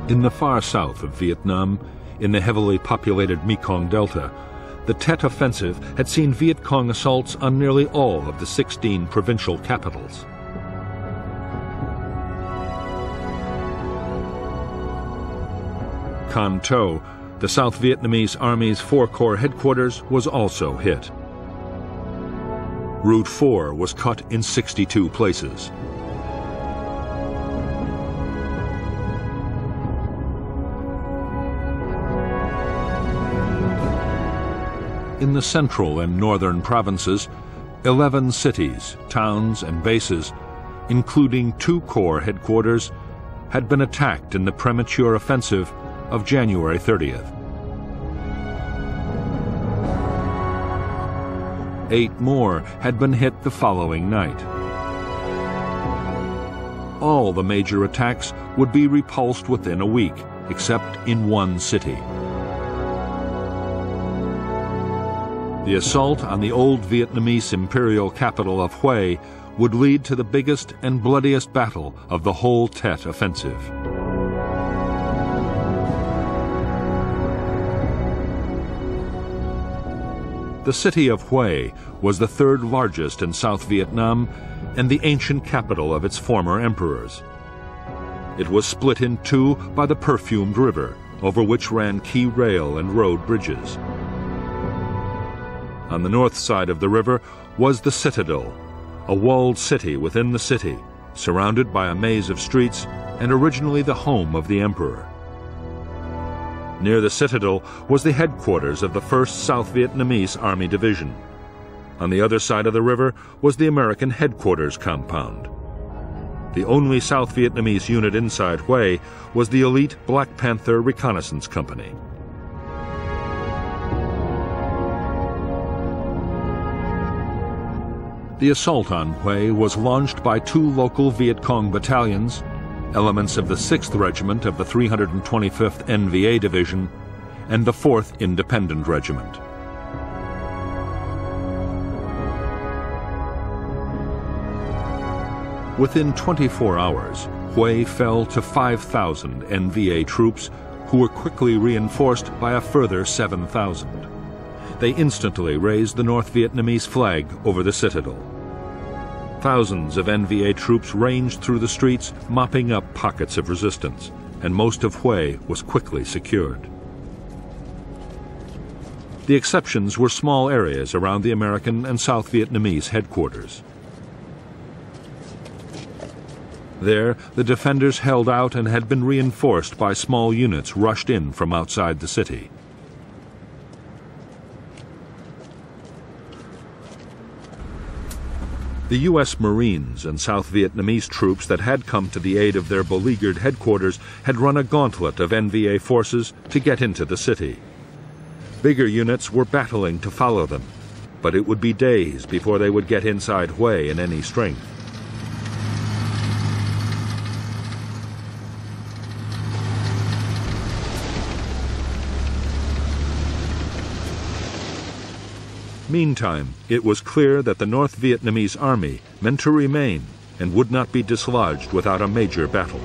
In the far south of Vietnam, in the heavily populated Mekong Delta, the TET offensive had seen Viet Cong assaults on nearly all of the 16 provincial capitals. Can Tho, the South Vietnamese Army's 4 Corps headquarters, was also hit. Route 4 was cut in 62 places. In the central and northern provinces, 11 cities, towns, and bases, including 2 Corps headquarters, had been attacked in the premature offensive of January 30th. 8 more had been hit the following night. All the major attacks would be repulsed within a week, except in 1 city. The assault on the old Vietnamese imperial capital of Hue would lead to the biggest and bloodiest battle of the whole TET offensive. The city of Hue was the 3rd largest in South Vietnam and the ancient capital of its former emperors. It was split in 2 by the perfumed river, over which ran key rail and road bridges. On the north side of the river was the citadel, a walled city within the city, surrounded by a maze of streets and originally the home of the emperor. Near the citadel was the headquarters of the 1st South Vietnamese Army Division. On the other side of the river was the American headquarters compound. The only South Vietnamese unit inside Hue was the elite Black Panther Reconnaissance Company. The assault on Hue was launched by 2 local Viet Cong battalions, elements of the 6th Regiment of the 325th NVA Division, and the 4th Independent Regiment. Within 24 hours, Hue fell to 5,000 NVA troops, who were quickly reinforced by a further 7,000. They instantly raised the North Vietnamese flag over the citadel. Thousands of NVA troops ranged through the streets, mopping up pockets of resistance, and most of Hue was quickly secured. The exceptions were small areas around the American and South Vietnamese headquarters. There, the defenders held out and had been reinforced by small units rushed in from outside the city. The U.S. Marines and South Vietnamese troops that had come to the aid of their beleaguered headquarters had run a gauntlet of NVA forces to get into the city. Bigger units were battling to follow them, but it would be days before they would get inside Hue in any strength. Meantime, it was clear that the North Vietnamese Army meant to remain and would not be dislodged without a major battle.